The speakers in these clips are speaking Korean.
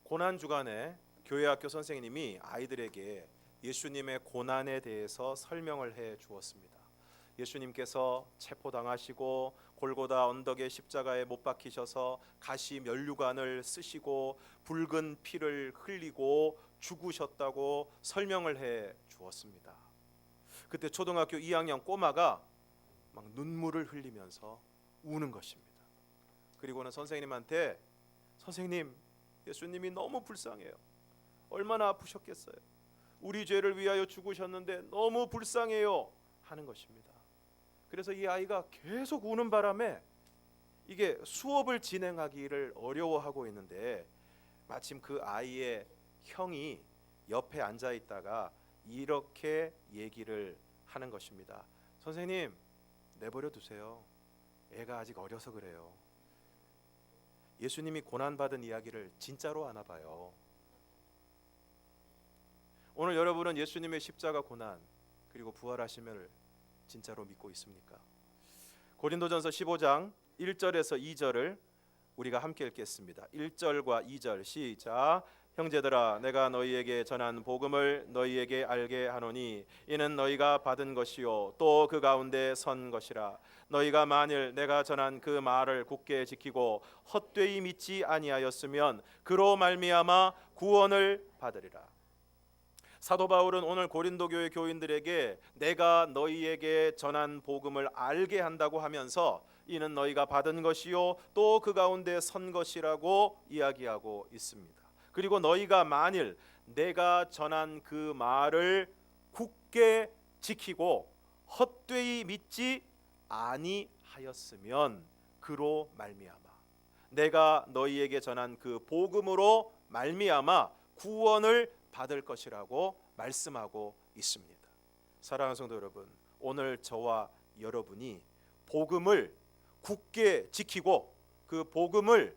고난 주간에 교회 학교 선생님이 아이들에게 예수님의 고난에 대해서 설명을 해 주었습니다. 예수님께서 체포당하시고 골고다 언덕의 십자가에 못 박히셔서 가시 면류관을 쓰시고 붉은 피를 흘리고 죽으셨다고 설명을 해 주었습니다. 그때 초등학교 2학년 꼬마가 막 눈물을 흘리면서 우는 것입니다. 그리고는 선생님한테 선생님, 예수님이 너무 불쌍해요. 얼마나 아프셨겠어요. 우리 죄를 위하여 죽으셨는데 너무 불쌍해요 하는 것입니다. 그래서 이 아이가 계속 우는 바람에 이게 수업을 진행하기를 어려워하고 있는데 마침 그 아이의 형이 옆에 앉아 있다가 이렇게 얘기를 하는 것입니다. 선생님, 내버려 두세요. 애가 아직 어려서 그래요. 예수님이 고난받은 이야기를 진짜로 아나 봐요. 오늘 여러분은 예수님의 십자가 고난 그리고 부활하심을 진짜로 믿고 있습니까? 고린도전서 15장 1절에서 2절을 우리가 함께 읽겠습니다. 1절과 2절 시작. 형제들아, 내가 너희에게 전한 복음을 너희에게 알게 하노니 이는 너희가 받은 것이요 또 그 가운데 선 것이라. 너희가 만일 내가 전한 그 말을 굳게 지키고 헛되이 믿지 아니하였으면 그로 말미암아 구원을 받으리라. 사도 바울은 오늘 고린도 교회 교인들에게 내가 너희에게 전한 복음을 알게 한다고 하면서 이는 너희가 받은 것이요 또 그 가운데 선 것이라고 이야기하고 있습니다. 그리고 너희가 만일 내가 전한 그 말을 굳게 지키고 헛되이 믿지 아니하였으면 그로 말미암아 내가 너희에게 전한 그 복음으로 말미암아 구원을 받을 것이라고 말씀하고 있습니다. 사랑하는 성도 여러분, 오늘 저와 여러분이 복음을 굳게 지키고 그 복음을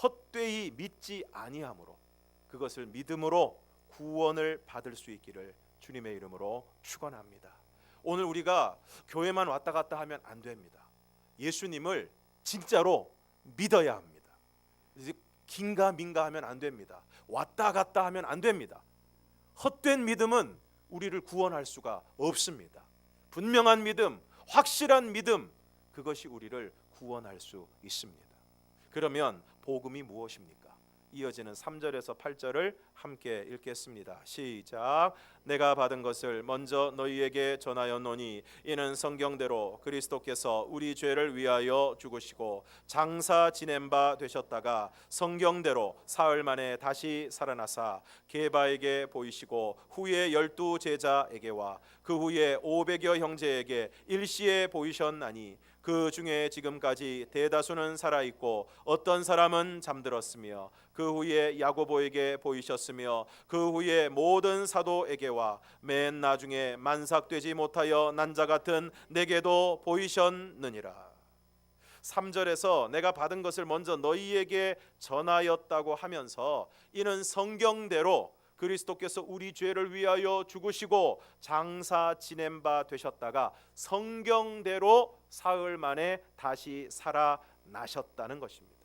헛되이 믿지 아니함으로 그것을 믿음으로 구원을 받을 수 있기를 주님의 이름으로 축원합니다. 오늘 우리가 교회만 왔다 갔다 하면 안 됩니다. 예수님을 진짜로 믿어야 합니다. 긴가민가 하면 안 됩니다. 왔다 갔다 하면 안 됩니다. 헛된 믿음은 우리를 구원할 수가 없습니다. 분명한 믿음, 확실한 믿음, 그것이 우리를 구원할 수 있습니다. 그러면 복음이 무엇입니까? 이어지는 3절에서 8절을 함께 읽겠습니다. 시작. 내가 받은 것을 먼저 너희에게 전하였노니 이는 성경대로 그리스도께서 우리 죄를 위하여 죽으시고 장사 지낸 바 되셨다가 성경대로 사흘 만에 다시 살아나사 게바에게 보이시고 후에 12 제자에게와 그 후에 500여 형제에게 일시에 보이셨나니 그 중에 지금까지 대다수는 살아있고 어떤 사람은 잠들었으며 그 후에 야고보에게 보이셨으며 그 후에 모든 사도에게와 맨 나중에 만삭되지 못하여 난 자 같은 내게도 보이셨느니라. 3절에서 내가 받은 것을 먼저 너희에게 전하였다고 하면서 이는 성경대로 그리스도께서 우리 죄를 위하여 죽으시고 장사 지낸 바 되셨다가 성경대로 사흘 만에 다시 살아나셨다는 것입니다.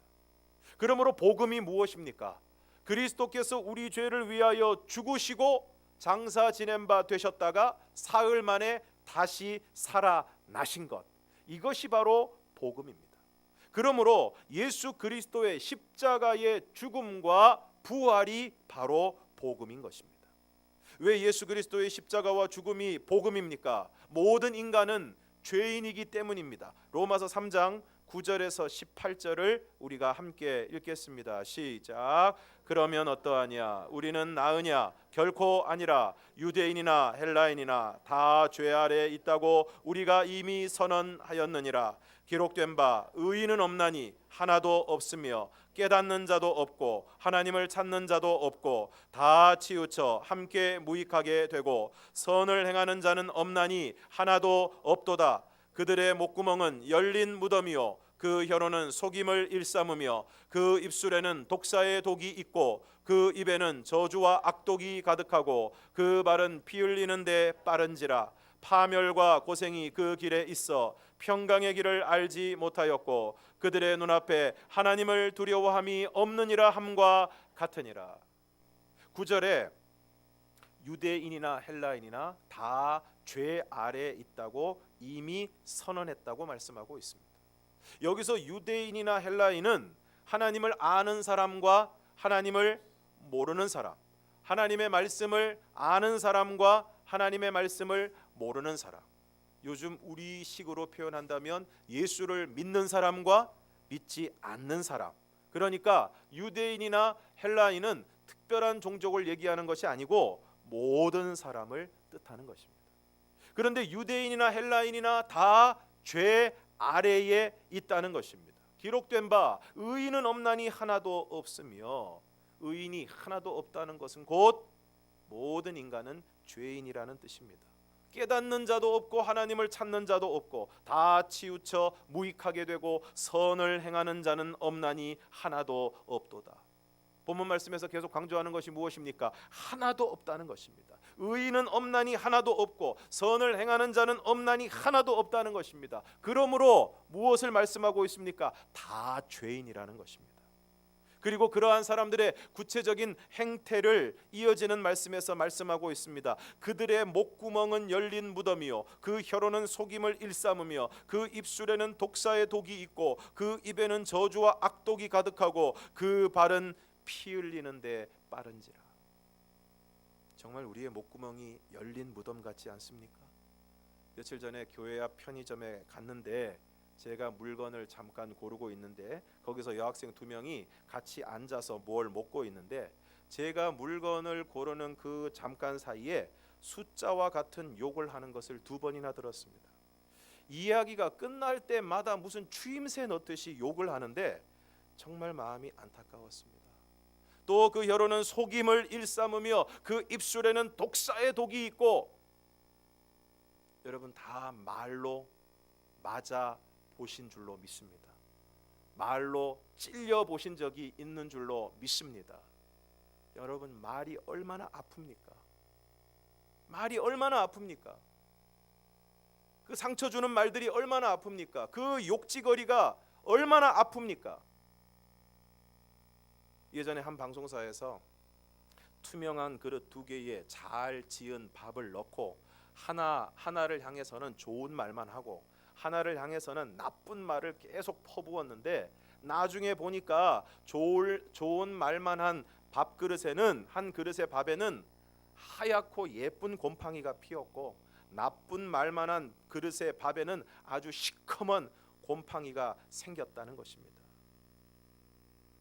그러므로 복음이 무엇입니까? 그리스도께서 우리 죄를 위하여 죽으시고 장사 지낸 바 되셨다가 사흘 만에 다시 살아나신 것, 이것이 바로 복음입니다. 그러므로 예수 그리스도의 십자가의 죽음과 부활이 바로 복음인 것입니다. 왜 예수 그리스도의 십자가와 죽음이 복음입니까? 모든 인간은 죄인이기 때문입니다. 로마서 3장 9절에서 18절을 우리가 함께 읽겠습니다. 시작. 그러면 어떠하냐? 우리는 나으냐? 결코 아니라. 유대인이나 헬라인이나 다 죄 아래 있다고 우리가 이미 선언하였느니라. 기록된 바 의인은 없나니 하나도 없으며 깨닫는 자도 없고 하나님을 찾는 자도 없고 다 치우쳐 함께 무익하게 되고 선을 행하는 자는 없나니 하나도 없도다. 그들의 목구멍은 열린 무덤이요 그 혀로는 속임을 일삼으며 그 입술에는 독사의 독이 있고 그 입에는 저주와 악독이 가득하고 그 발은 피 흘리는 데 빠른지라. 파멸과 고생이 그 길에 있어 평강의 길을 알지 못하였고 그들의 눈앞에 하나님을 두려워함이 없느니라 함과 같으니라. 9절에 유대인이나 헬라인이나 다 죄 아래에 있다고 이미 선언했다고 말씀하고 있습니다. 여기서 유대인이나 헬라인은 하나님을 아는 사람과 하나님을 모르는 사람, 하나님의 말씀을 아는 사람과 하나님의 말씀을 모르는 사람, 요즘 우리식으로 표현한다면 예수를 믿는 사람과 믿지 않는 사람, 그러니까 유대인이나 헬라인은 특별한 종족을 얘기하는 것이 아니고 모든 사람을 뜻하는 것입니다. 그런데 유대인이나 헬라인이나 다 죄 아래에 있다는 것입니다. 기록된 바 의인은 없나니 하나도 없으며, 의인이 하나도 없다는 것은 곧 모든 인간은 죄인이라는 뜻입니다. 깨닫는 자도 없고 하나님을 찾는 자도 없고 다 치우쳐 무익하게 되고 선을 행하는 자는 없나니 하나도 없도다. 본문 말씀에서 계속 강조하는 것이 무엇입니까? 하나도 없다는 것입니다. 의인은 없나니 하나도 없고 선을 행하는 자는 없나니 하나도 없다는 것입니다. 그러므로 무엇을 말씀하고 있습니까? 다 죄인이라는 것입니다. 그리고 그러한 사람들의 구체적인 행태를 이어지는 말씀에서 말씀하고 있습니다. 그들의 목구멍은 열린 무덤이요 그 혀로는 속임을 일삼으며 그 입술에는 독사의 독이 있고 그 입에는 저주와 악독이 가득하고 그 발은 피 흘리는데 빠른지라. 정말 우리의 목구멍이 열린 무덤 같지 않습니까? 며칠 전에 교회 앞 편의점에 갔는데 제가 물건을 잠깐 고르고 있는데 거기서 여학생 2명이 같이 앉아서 뭘 먹고 있는데 제가 물건을 고르는 그 잠깐 사이에 숫자와 같은 욕을 하는 것을 2번이나 들었습니다. 이야기가 끝날 때마다 무슨 추임새 넣듯이 욕을 하는데 정말 마음이 안타까웠습니다. 또 그 혀로는 속임을 일삼으며 그 입술에는 독사의 독이 있고, 여러분 다 말로 맞아 보신 줄로 믿습니다. 말로 찔려 보신 적이 있는 줄로 믿습니다. 여러분 말이 얼마나 아픕니까? 말이 얼마나 아픕니까? 그 상처 주는 말들이 얼마나 아픕니까? 그 욕지거리가 얼마나 아픕니까? 예전에 한 방송사에서 투명한 그릇 2개에 잘 지은 밥을 넣고 하나를 향해서는 좋은 말만 하고 하나를 향해서는 나쁜 말을 계속 퍼부었는데 나중에 보니까 좋은 말만 한 밥그릇에는, 한 그릇의 밥에는 하얗고 예쁜 곰팡이가 피었고 나쁜 말만 한 그릇의 밥에는 아주 시커먼 곰팡이가 생겼다는 것입니다.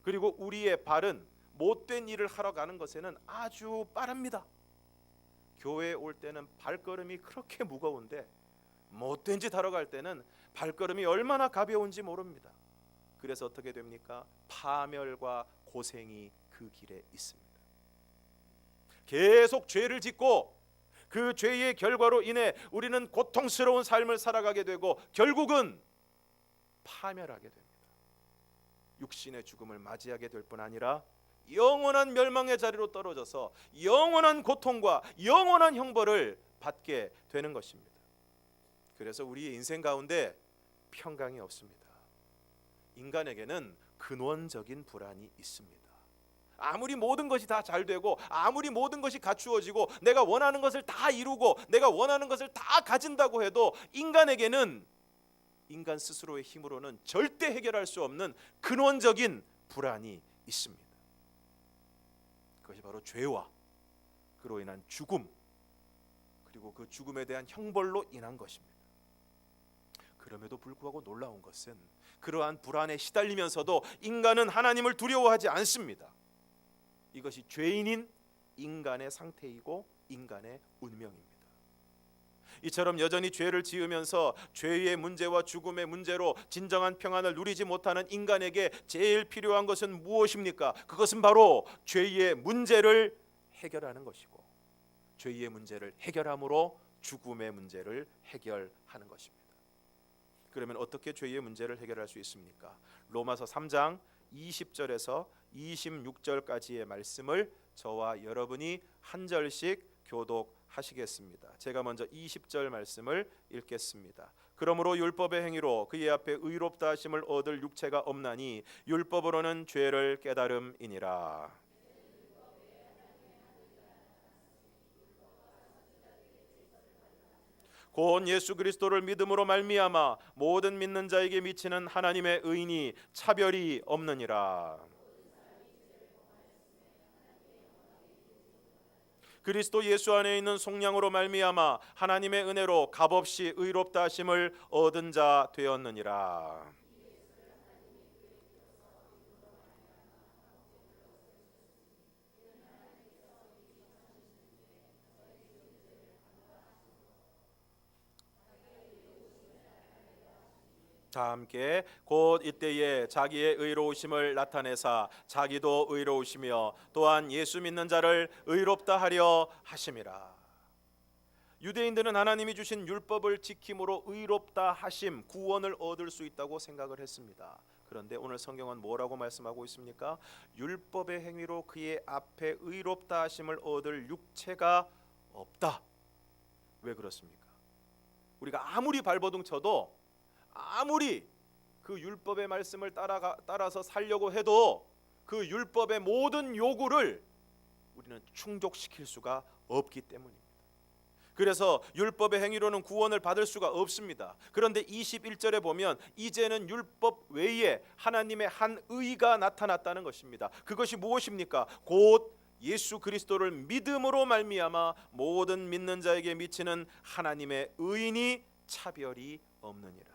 그리고 우리의 발은 못된 일을 하러 가는 것에는 아주 빠릅니다. 교회에 올 때는 발걸음이 그렇게 무거운데 못된 짓 하러 갈 때는 발걸음이 얼마나 가벼운지 모릅니다. 그래서 어떻게 됩니까? 파멸과 고생이 그 길에 있습니다. 계속 죄를 짓고 그 죄의 결과로 인해 우리는 고통스러운 삶을 살아가게 되고 결국은 파멸하게 됩니다. 육신의 죽음을 맞이하게 될 뿐 아니라 영원한 멸망의 자리로 떨어져서 영원한 고통과 영원한 형벌을 받게 되는 것입니다. 그래서 우리의 인생 가운데 평강이 없습니다. 인간에게는 근원적인 불안이 있습니다. 아무리 모든 것이 다 잘 되고 아무리 모든 것이 갖추어지고 내가 원하는 것을 다 이루고 내가 원하는 것을 다 가진다고 해도 인간에게는 인간 스스로의 힘으로는 절대 해결할 수 없는 근원적인 불안이 있습니다. 그것이 바로 죄와 그로 인한 죽음, 그리고 그 죽음에 대한 형벌로 인한 것입니다. 그럼에도 불구하고 놀라운 것은 그러한 불안에 시달리면서도 인간은 하나님을 두려워하지 않습니다. 이것이 죄인인 인간의 상태이고 인간의 운명입니다. 이처럼 여전히 죄를 지으면서 죄의 문제와 죽음의 문제로 진정한 평안을 누리지 못하는 인간에게 제일 필요한 것은 무엇입니까? 그것은 바로 죄의 문제를 해결하는 것이고 죄의 문제를 해결함으로 죽음의 문제를 해결하는 것입니다. 그러면 어떻게 죄의 문제를 해결할 수 있습니까? 로마서 3장 20절에서 26절까지의 말씀을 저와 여러분이 한 절씩 교독하시겠습니다. 제가 먼저 20절 말씀을 읽겠습니다. 그러므로 율법의 행위로 그의 앞에 의롭다 하심을 얻을 육체가 없나니 율법으로는 죄를 깨달음이니라. 곧 예수 그리스도를 믿음으로 말미암아 모든 믿는 자에게 미치는 하나님의 의인이 차별이 없느니라. 그리스도 예수 안에 있는 속량으로 말미암아 하나님의 은혜로 값없이 의롭다 하심을 얻은 자 되었느니라. 자, 함께 곧 이때에 자기의 의로우심을 나타내사 자기도 의로우시며 또한 예수 믿는 자를 의롭다 하려 하심이라. 유대인들은 하나님이 주신 율법을 지킴으로 의롭다 하심, 구원을 얻을 수 있다고 생각을 했습니다. 그런데 오늘 성경은 뭐라고 말씀하고 있습니까? 율법의 행위로 그의 앞에 의롭다 하심을 얻을 육체가 없다. 왜 그렇습니까? 우리가 아무리 발버둥 쳐도, 아무리 그 율법의 말씀을 따라서 살려고 해도 그 율법의 모든 요구를 우리는 충족시킬 수가 없기 때문입니다. 그래서 율법의 행위로는 구원을 받을 수가 없습니다. 그런데 21절에 보면 이제는 율법 외에 하나님의 한 의가 나타났다는 것입니다. 그것이 무엇입니까? 곧 예수 그리스도를 믿음으로 말미암아 모든 믿는 자에게 미치는 하나님의 의인이 차별이 없느니라.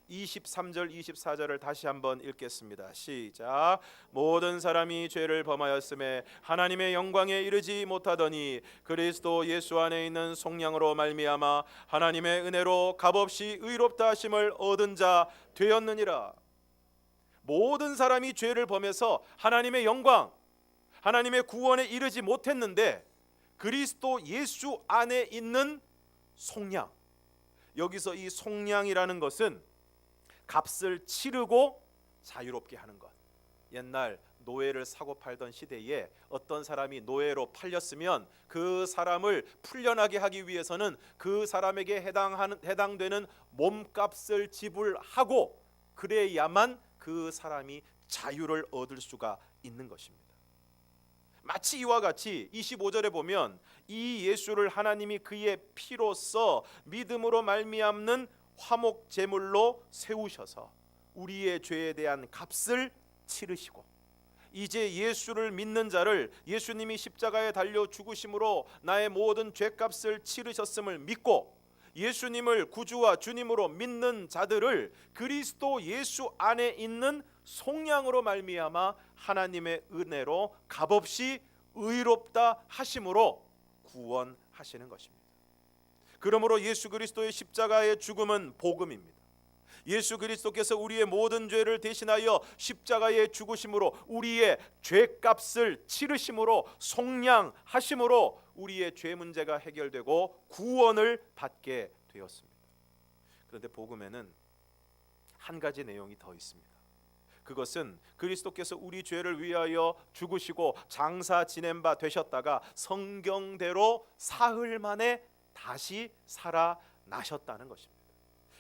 23절 24절을 다시 한번 읽겠습니다. 시작. 모든 사람이 죄를 범하였음에 하나님의 영광에 이르지 못하더니 그리스도 예수 안에 있는 속량으로 말미암아 하나님의 은혜로 값없이 의롭다 하심을 얻은 자 되었느니라. 모든 사람이 죄를 범해서 하나님의 영광, 하나님의 구원에 이르지 못했는데 그리스도 예수 안에 있는 속량, 여기서 이 속량이라는 것은 값을 치르고 자유롭게 하는 것. 옛날 노예를 사고 팔던 시대에 어떤 사람이 노예로 팔렸으면 그 사람을 풀려나게 하기 위해서는 그 사람에게 해당되는 몸값을 지불하고 그래야만 그 사람이 자유를 얻을 수가 있는 것입니다. 마치 이와 같이 25절에 보면 이 예수를 하나님이 그의 피로써 믿음으로 말미암는 화목 제물로 세우셔서 우리의 죄에 대한 값을 치르시고 이제 예수를 믿는 자를 예수님이 십자가에 달려 죽으심으로 나의 모든 죄값을 치르셨음을 믿고 예수님을 구주와 주님으로 믿는 자들을 그리스도 예수 안에 있는 속량으로 말미암아 하나님의 은혜로 값없이 의롭다 하심으로 구원하시는 것입니다. 그러므로 예수 그리스도의 십자가의 죽음은 복음입니다. 예수 그리스도께서 우리의 모든 죄를 대신하여 십자가에 죽으심으로 우리의 죄값을 치르심으로 속량하심으로 우리의 죄 문제가 해결되고 구원을 받게 되었습니다. 그런데 복음에는 한 가지 내용이 더 있습니다. 그것은 그리스도께서 우리 죄를 위하여 죽으시고 장사 지낸 바 되셨다가 성경대로 사흘 만에 다시 살아나셨다는 것입니다.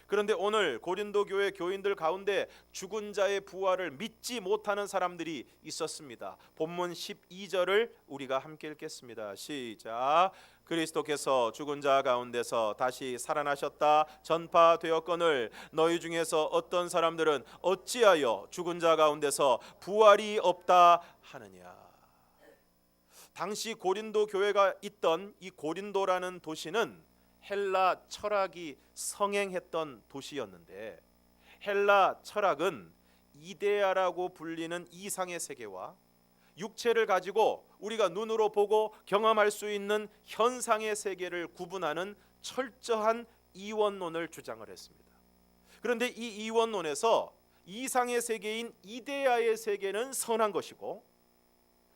그런데 오늘 고린도 교회 교인들 가운데 죽은 자의 부활을 믿지 못하는 사람들이 있었습니다. 본문 12절을 우리가 함께 읽겠습니다. 시작. 그리스도께서 죽은 자 가운데서 다시 살아나셨다 전파되었거늘 너희 중에서 어떤 사람들은 어찌하여 죽은 자 가운데서 부활이 없다 하느냐. 당시 고린도 교회가 있던 이 고린도라는 도시는 헬라 철학이 성행했던 도시였는데 헬라 철학은 이데아라고 불리는 이상의 세계와 육체를 가지고 우리가 눈으로 보고 경험할 수 있는 현상의 세계를 구분하는 철저한 이원론을 주장을 했습니다. 그런데 이 이원론에서 이상의 세계인 이데아의 세계는 선한 것이고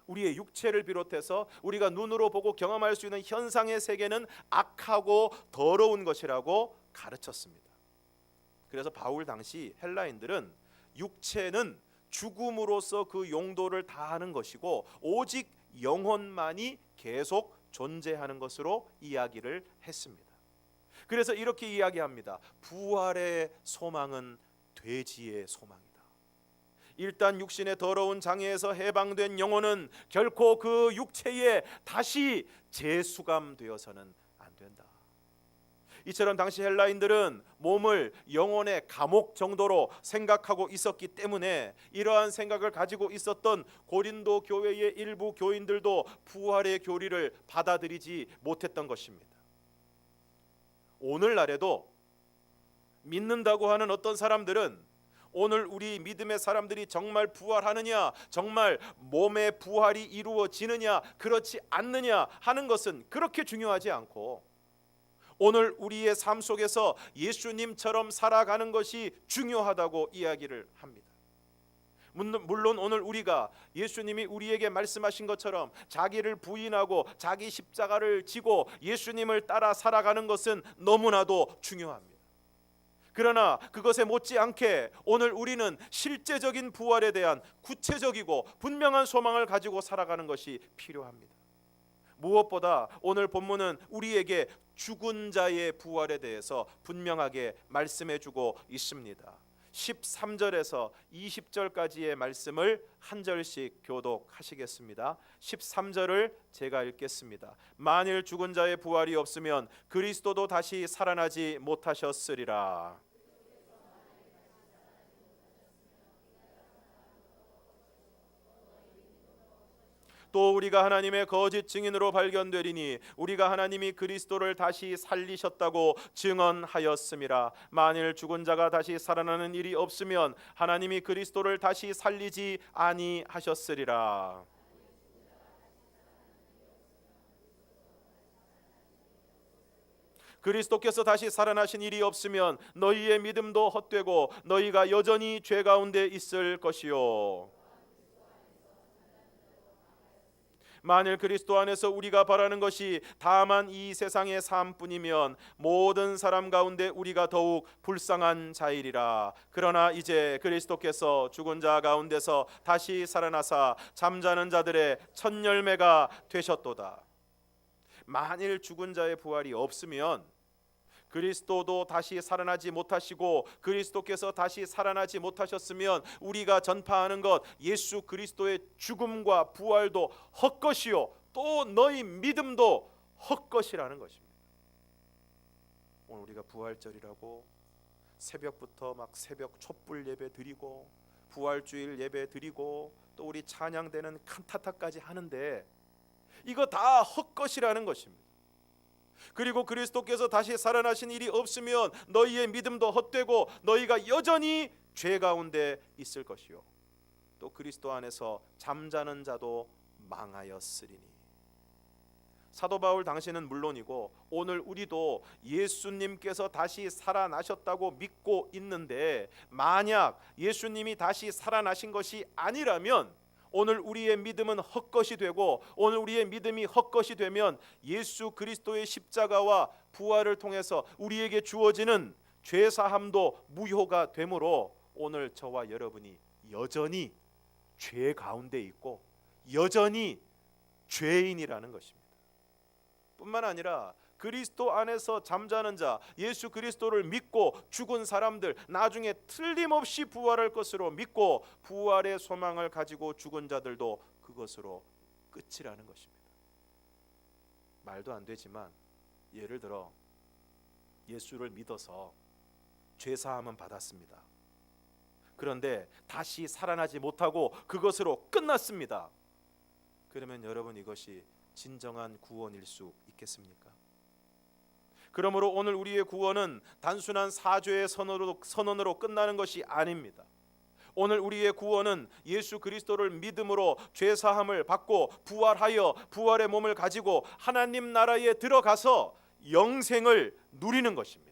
우리의 육체를 비롯해서 우리가 눈으로 보고 경험할 수 있는 현상의 세계는 악하고 더러운 것이라고 가르쳤습니다. 그래서 바울 당시 헬라인들은 육체는 죽음으로써 그 용도를 다하는 것이고 오직 영혼만이 계속 존재하는 것으로 이야기를 했습니다. 그래서 이렇게 이야기합니다. 부활의 소망은 돼지의 소망이다. 일단 육신의 더러운 장애에서 해방된 영혼은 결코 그 육체에 다시 재수감되어서는 안 된다. 이처럼 당시 헬라인들은 몸을 영혼의 감옥 정도로 생각하고 있었기 때문에 이러한 생각을 가지고 있었던 고린도 교회의 일부 교인들도 부활의 교리를 받아들이지 못했던 것입니다. 오늘날에도 믿는다고 하는 어떤 사람들은 오늘 우리 믿음의 사람들이 정말 부활하느냐, 정말 몸의 부활이 이루어지느냐, 그렇지 않느냐 하는 것은 그렇게 중요하지 않고 오늘 우리의 삶 속에서 예수님처럼 살아가는 것이 중요하다고 이야기를 합니다. 물론 오늘 우리가 예수님이 우리에게 말씀하신 것처럼 자기를 부인하고 자기 십자가를 지고 예수님을 따라 살아가는 것은 너무나도 중요합니다. 그러나 그것에 못지않게 오늘 우리는 실제적인 부활에 대한 구체적이고 분명한 소망을 가지고 살아가는 것이 필요합니다. 무엇보다 오늘 본문은 우리에게 죽은 자의 부활에 대해서 분명하게 말씀해주고 있습니다. 13절에서 20절까지의 말씀을 한 절씩 교독하시겠습니다. 13절을 제가 읽겠습니다. 만일 죽은 자의 부활이 없으면 그리스도도 다시 살아나지 못하셨으리라. 또 우리가 하나님의 거짓 증인으로 발견되리니 우리가 하나님이 그리스도를 다시 살리셨다고 증언하였음이라. 만일 죽은 자가 다시 살아나는 일이 없으면 하나님이 그리스도를 다시 살리지 아니하셨으리라. 그리스도께서 다시 살아나신 일이 없으면 너희의 믿음도 헛되고 너희가 여전히 죄 가운데 있을 것이요. 만일 그리스도 안에서 우리가 바라는 것이 다만 이 세상의 삶뿐이면 모든 사람 가운데 우리가 더욱 불쌍한 자이리라. 그러나 이제 그리스도께서 죽은 자 가운데서 다시 살아나사 잠자는 자들의 첫 열매가 되셨도다. 만일 죽은 자의 부활이 없으면 그리스도도 다시 살아나지 못하시고 그리스도께서 다시 살아나지 못하셨으면 우리가 전파하는 것 예수 그리스도의 죽음과 부활도 헛것이요 또 너희 믿음도 헛것이라는 것입니다. 오늘 우리가 부활절이라고 새벽부터 막 새벽 촛불 예배 드리고 부활주일 예배 드리고 또 우리 찬양되는 칸타타까지 하는데 이거 다 헛것이라는 것입니다. 그리고 그리스도께서 다시 살아나신 일이 없으면 너희의 믿음도 헛되고 너희가 여전히 죄 가운데 있을 것이요 또 그리스도 안에서 잠자는 자도 망하였으리니. 사도 바울 당시는 물론이고 오늘 우리도 예수님께서 다시 살아나셨다고 믿고 있는데 만약 예수님이 다시 살아나신 것이 아니라면 오늘 우리의 믿음은 헛것이 되고 오늘 우리의 믿음이 헛것이 되면 예수 그리스도의 십자가와 부활을 통해서 우리에게 주어지는 죄사함도 무효가 되므로 오늘 저와 여러분이 여전히 죄 가운데 있고 여전히 죄인이라는 것입니다. 뿐만 아니라 그리스도 안에서 잠자는 자 예수 그리스도를 믿고 죽은 사람들 나중에 틀림없이 부활할 것으로 믿고 부활의 소망을 가지고 죽은 자들도 그것으로 끝이라는 것입니다. 말도 안 되지만 예를 들어 예수를 믿어서 죄사함은 받았습니다. 그런데 다시 살아나지 못하고 그것으로 끝났습니다. 그러면 여러분 이것이 진정한 구원일 수 있겠습니까? 그러므로 오늘 우리의 구원은 단순한 사죄의 선언으로 끝나는 것이 아닙니다. 오늘 우리의 구원은 예수 그리스도를 믿음으로 죄사함을 받고 부활하여 부활의 몸을 가지고 하나님 나라에 들어가서 영생을 누리는 것입니다.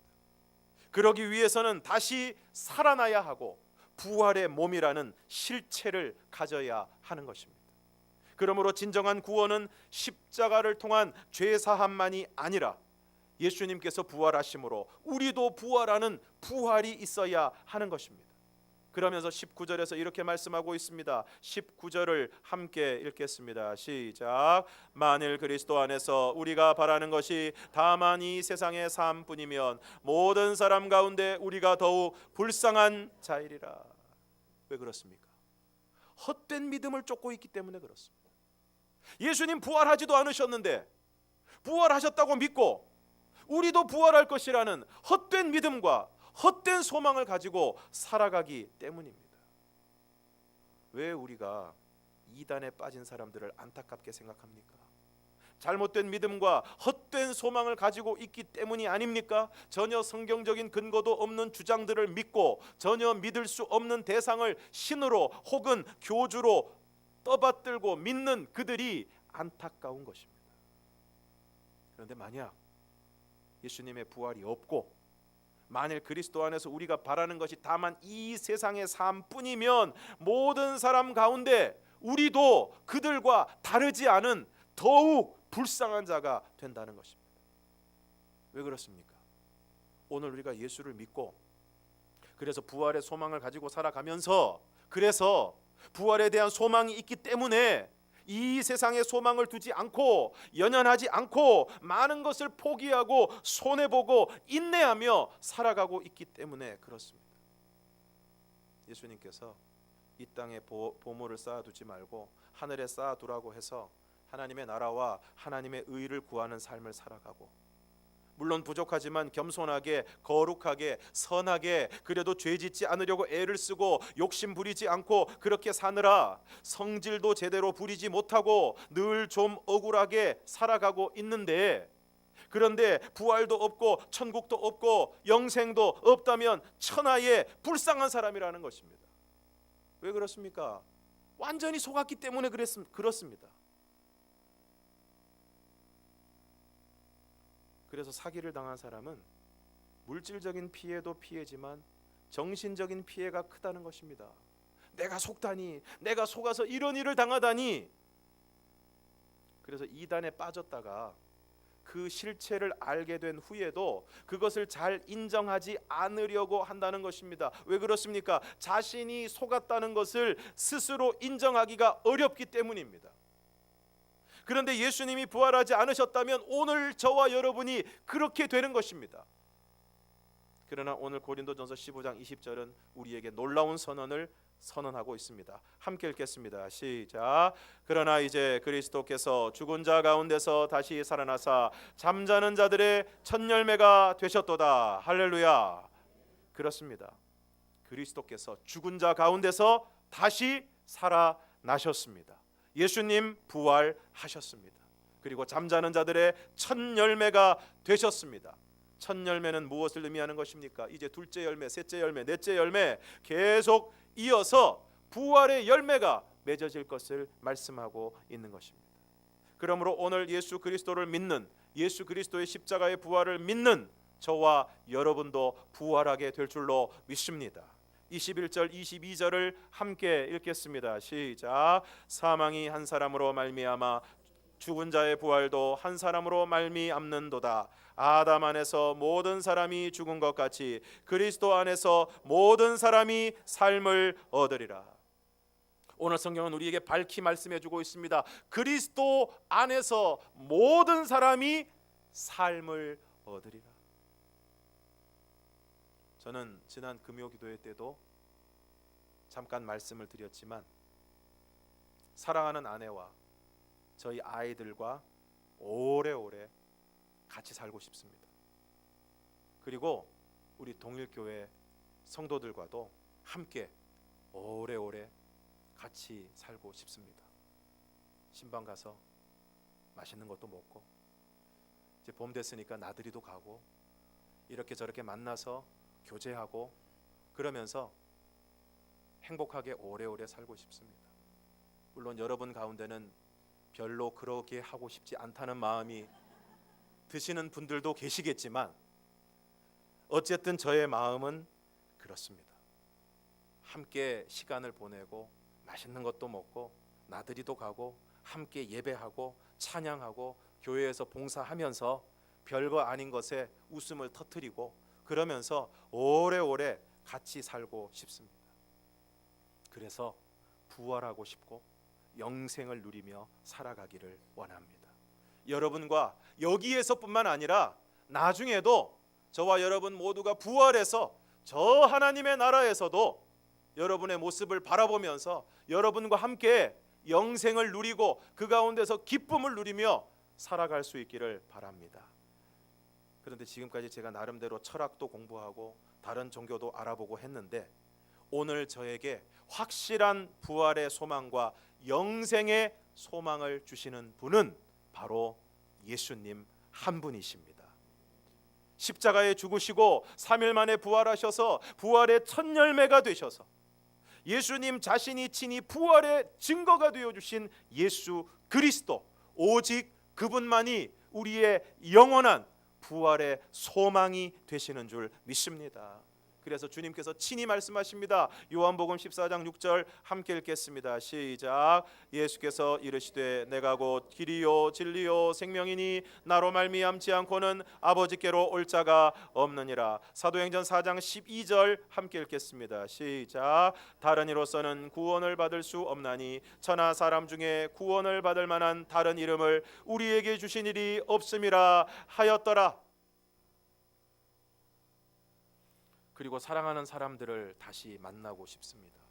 그러기 위해서는 다시 살아나야 하고 부활의 몸이라는 실체를 가져야 하는 것입니다. 그러므로 진정한 구원은 십자가를 통한 죄사함만이 아니라 예수님께서 부활하심으로 우리도 부활하는 부활이 있어야 하는 것입니다. 그러면서 19절에서 이렇게 말씀하고 있습니다. 19절을 함께 읽겠습니다. 시작. 만일 그리스도 안에서 우리가 바라는 것이 다만 이 세상의 삶뿐이면 모든 사람 가운데 우리가 더욱 불쌍한 자이리라. 왜 그렇습니까? 헛된 믿음을 쫓고 있기 때문에 그렇습니다. 예수님 부활하지도 않으셨는데 부활하셨다고 믿고 우리도 부활할 것이라는 헛된 믿음과 헛된 소망을 가지고 살아가기 때문입니다. 왜 우리가 이단에 빠진 사람들을 안타깝게 생각합니까? 잘못된 믿음과 헛된 소망을 가지고 있기 때문이 아닙니까? 전혀 성경적인 근거도 없는 주장들을 믿고 전혀 믿을 수 없는 대상을 신으로 혹은 교주로 떠받들고 믿는 그들이 안타까운 것입니다. 그런데 만약 예수님의 부활이 없고 만일 그리스도 안에서 우리가 바라는 것이 다만 이 세상의 삶뿐이면 모든 사람 가운데 우리도 그들과 다르지 않은 더욱 불쌍한 자가 된다는 것입니다. 왜 그렇습니까? 오늘 우리가 예수를 믿고 그래서 부활의 소망을 가지고 살아가면서 그래서 부활에 대한 소망이 있기 때문에 이 세상에 소망을 두지 않고 연연하지 않고 많은 것을 포기하고 손해보고 인내하며 살아가고 있기 때문에 그렇습니다. 예수님께서 이 땅에 보물을 쌓아두지 말고 하늘에 쌓아두라고 해서 하나님의 나라와 하나님의 의를 구하는 삶을 살아가고 물론 부족하지만 겸손하게 거룩하게 선하게 그래도 죄짓지 않으려고 애를 쓰고 욕심 부리지 않고 그렇게 사느라 성질도 제대로 부리지 못하고 늘 좀 억울하게 살아가고 있는데 그런데 부활도 없고 천국도 없고 영생도 없다면 천하의 불쌍한 사람이라는 것입니다. 왜 그렇습니까? 완전히 속았기 때문에 그렇습니다. 그래서 사기를 당한 사람은 물질적인 피해도 피해지만 정신적인 피해가 크다는 것입니다. 내가 속다니, 내가 속아서 이런 일을 당하다니. 그래서 이단에 빠졌다가 그 실체를 알게 된 후에도 그것을 잘 인정하지 않으려고 한다는 것입니다. 왜 그렇습니까? 자신이 속았다는 것을 스스로 인정하기가 어렵기 때문입니다. 그런데 예수님이 부활하지 않으셨다면 오늘 저와 여러분이 그렇게 되는 것입니다. 그러나 오늘 고린도전서 15장 20절은 우리에게 놀라운 선언을 선언하고 있습니다. 함께 읽겠습니다. 시작. 그러나 이제 그리스도께서 죽은 자 가운데서 다시 살아나사 잠자는 자들의 첫 열매가 되셨도다. 할렐루야. 그렇습니다. 그리스도께서 죽은 자 가운데서 다시 살아나셨습니다. 예수님 부활하셨습니다. 그리고 잠자는 자들의 첫 열매가 되셨습니다. 첫 열매는 무엇을 의미하는 것입니까? 이제 둘째 열매, 셋째 열매, 넷째 열매 계속 이어서 부활의 열매가 맺어질 것을 말씀하고 있는 것입니다. 그러므로 오늘 예수 그리스도를 믿는 예수 그리스도의 십자가의 부활을 믿는 저와 여러분도 부활하게 될 줄로 믿습니다. 21절 22절을 함께 읽겠습니다. 시작. 사망이 한 사람으로 말미암아 죽은 자의 부활도 한 사람으로 말미암는도다. 아담 안에서 모든 사람이 죽은 것 같이 그리스도 안에서 모든 사람이 삶을 얻으리라. 오늘 성경은 우리에게 밝히 말씀해 주고 있습니다. 그리스도 안에서 모든 사람이 삶을 얻으리라. 저는 지난 금요 기도회 때도 잠깐 말씀을 드렸지만 사랑하는 아내와 저희 아이들과 오래오래 같이 살고 싶습니다. 그리고 우리 동일교회 성도들과도 함께 오래오래 같이 살고 싶습니다. 신방 가서 맛있는 것도 먹고 이제 봄 됐으니까 나들이도 가고 이렇게 저렇게 만나서 교제하고 그러면서 행복하게 오래오래 살고 싶습니다. 물론 여러분 가운데는 별로 그렇게 하고 싶지 않다는 마음이 드시는 분들도 계시겠지만 어쨌든 저의 마음은 그렇습니다. 함께 시간을 보내고 맛있는 것도 먹고 나들이도 가고 함께 예배하고 찬양하고 교회에서 봉사하면서 별거 아닌 것에 웃음을 터뜨리고 그러면서 오래오래 같이 살고 싶습니다. 그래서 부활하고 싶고 영생을 누리며 살아가기를 원합니다. 여러분과 여기에서뿐만 아니라 나중에도 저와 여러분 모두가 부활해서 저 하나님의 나라에서도 여러분의 모습을 바라보면서 여러분과 함께 영생을 누리고 그 가운데서 기쁨을 누리며 살아갈 수 있기를 바랍니다. 그런데 지금까지 제가 나름대로 철학도 공부하고 다른 종교도 알아보고 했는데 오늘 저에게 확실한 부활의 소망과 영생의 소망을 주시는 분은 바로 예수님 한 분이십니다. 십자가에 죽으시고 3일 만에 부활하셔서 부활의 첫 열매가 되셔서 예수님 자신이 친히 부활의 증거가 되어 주신 예수 그리스도, 오직 그분만이 우리의 영원한 부활의 소망이 되시는 줄 믿습니다. 그래서 주님께서 친히 말씀하십니다. 요한복음 14장 6절 함께 읽겠습니다. 시작. 예수께서 이르시되 내가 곧 길이요 진리요 생명이니 나로 말미암지 않고는 아버지께로 올 자가 없느니라. 사도행전 4장 12절 함께 읽겠습니다. 시작. 다른 이로서는 구원을 받을 수 없나니 천하 사람 중에 구원을 받을 만한 다른 이름을 우리에게 주신 일이 없음이라 하였더라. 그리고 사랑하는 사람들을 다시 만나고 싶습니다.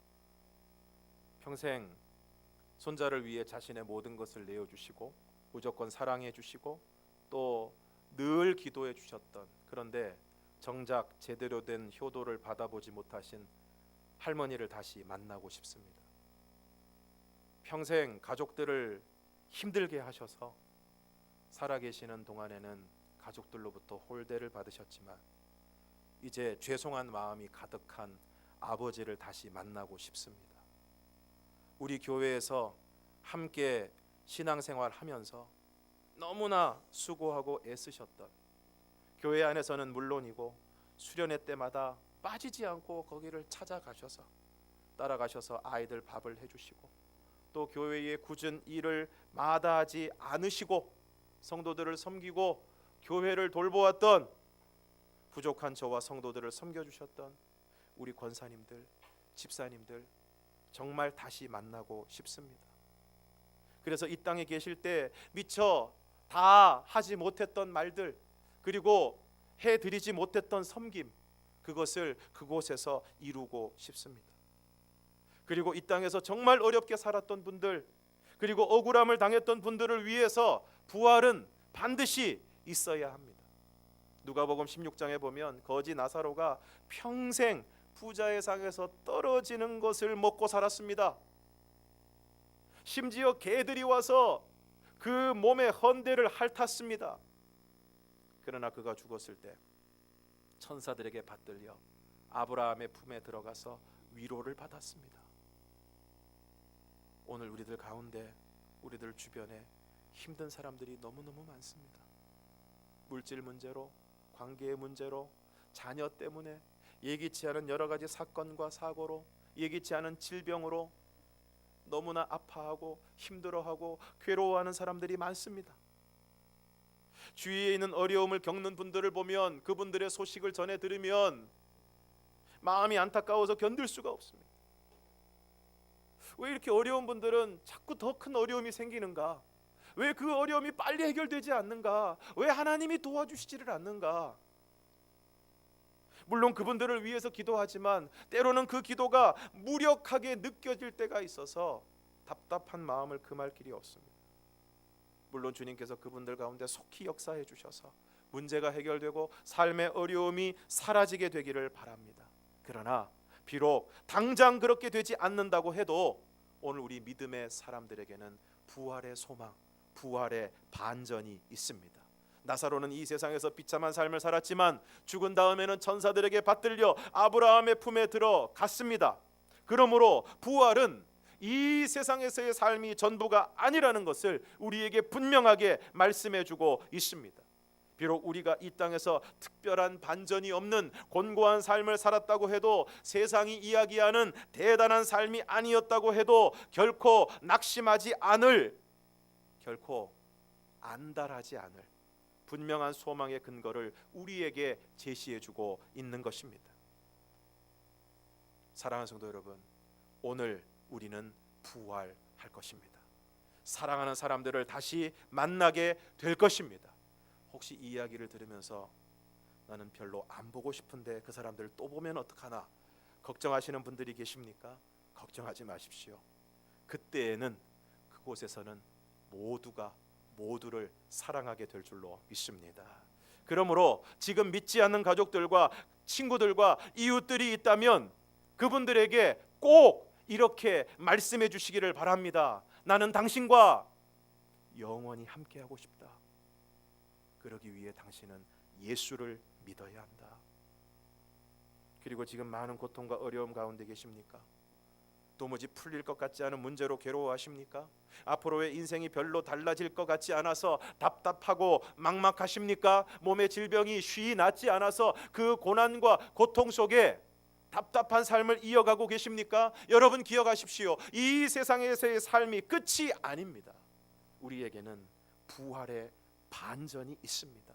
평생 손자를 위해 자신의 모든 것을 내어주시고 무조건 사랑해 주시고 또 늘 기도해 주셨던, 그런데 정작 제대로 된 효도를 받아보지 못하신 할머니를 다시 만나고 싶습니다. 평생 가족들을 힘들게 하셔서 살아계시는 동안에는 가족들로부터 홀대를 받으셨지만 이제 죄송한 마음이 가득한 아버지를 다시 만나고 싶습니다. 우리 교회에서 함께 신앙생활 하면서 너무나 수고하고 애쓰셨던, 교회 안에서는 물론이고 수련회 때마다 빠지지 않고 거기를 찾아가셔서 따라가셔서 아이들 밥을 해주시고 또 교회의 굳은 일을 마다하지 않으시고 성도들을 섬기고 교회를 돌보았던, 부족한 저와 성도들을 섬겨주셨던 우리 권사님들, 집사님들 정말 다시 만나고 싶습니다. 그래서 이 땅에 계실 때 미처 다 하지 못했던 말들, 그리고 해드리지 못했던 섬김, 그것을 그곳에서 이루고 싶습니다. 그리고 이 땅에서 정말 어렵게 살았던 분들, 그리고 억울함을 당했던 분들을 위해서 부활은 반드시 있어야 합니다. 누가복음 16장에 보면 거지 나사로가 평생 부자의 상에서 떨어지는 것을 먹고 살았습니다. 심지어 개들이 와서 그 몸의 헌대를 핥았습니다. 그러나 그가 죽었을 때 천사들에게 받들려 아브라함의 품에 들어가서 위로를 받았습니다. 오늘 우리들 가운데, 우리들 주변에 힘든 사람들이 너무너무 많습니다. 물질 문제로, 관계의 문제로, 자녀 때문에, 예기치 않은 여러 가지 사건과 사고로, 예기치 않은 질병으로 너무나 아파하고 힘들어하고 괴로워하는 사람들이 많습니다. 주위에 있는 어려움을 겪는 분들을 보면, 그분들의 소식을 전해 들으면 마음이 안타까워서 견딜 수가 없습니다. 왜 이렇게 어려운 분들은 자꾸 더 큰 어려움이 생기는가? 왜 그 어려움이 빨리 해결되지 않는가? 왜 하나님이 도와주시지를 않는가? 물론 그분들을 위해서 기도하지만 때로는 그 기도가 무력하게 느껴질 때가 있어서 답답한 마음을 금할 길이 없습니다. 물론 주님께서 그분들 가운데 속히 역사해 주셔서 문제가 해결되고 삶의 어려움이 사라지게 되기를 바랍니다. 그러나 비록 당장 그렇게 되지 않는다고 해도 오늘 우리 믿음의 사람들에게는 부활의 소망, 부활의 반전이 있습니다. 나사로는 이 세상에서 비참한 삶을 살았지만 죽은 다음에는 천사들에게 받들려 아브라함의 품에 들어갔습니다. 그러므로 부활은 이 세상에서의 삶이 전부가 아니라는 것을 우리에게 분명하게 말씀해주고 있습니다. 비록 우리가 이 땅에서 특별한 반전이 없는 곤고한 삶을 살았다고 해도, 세상이 이야기하는 대단한 삶이 아니었다고 해도 결코 낙심하지 않을, 결코 안달하지 않을 분명한 소망의 근거를 우리에게 제시해주고 있는 것입니다. 사랑하는 성도 여러분, 오늘 우리는 부활할 것입니다. 사랑하는 사람들을 다시 만나게 될 것입니다. 혹시 이 이야기를 들으면서 나는 별로 안 보고 싶은데 그 사람들을 또 보면 어떡하나 걱정하시는 분들이 계십니까? 걱정하지 마십시오. 그때에는 그곳에서는 모두가 모두를 사랑하게 될 줄로 믿습니다. 그러므로 지금 믿지 않는 가족들과 친구들과 이웃들이 있다면 그분들에게 꼭 이렇게 말씀해 주시기를 바랍니다. 나는 당신과 영원히 함께하고 싶다. 그러기 위해 당신은 예수를 믿어야 한다. 그리고 지금 많은 고통과 어려움 가운데 계십니까? 도무지 풀릴 것 같지 않은 문제로 괴로워하십니까? 앞으로의 인생이 별로 달라질 것 같지 않아서 답답하고 막막하십니까? 몸의 질병이 쉬이 낫지 않아서 그 고난과 고통 속에 답답한 삶을 이어가고 계십니까? 여러분 기억하십시오. 이 세상에서의 삶이 끝이 아닙니다. 우리에게는 부활의 반전이 있습니다.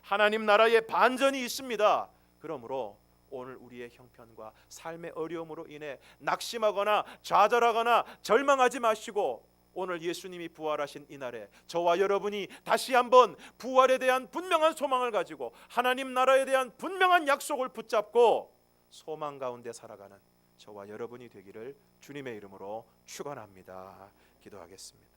하나님 나라의 반전이 있습니다. 그러므로 오늘 우리의 형편과 삶의 어려움으로 인해 낙심하거나 좌절하거나 절망하지 마시고 오늘 예수님이 부활하신 이날에 저와 여러분이 다시 한번 부활에 대한 분명한 소망을 가지고 하나님 나라에 대한 분명한 약속을 붙잡고 소망 가운데 살아가는 저와 여러분이 되기를 주님의 이름으로 축원합니다. 기도하겠습니다.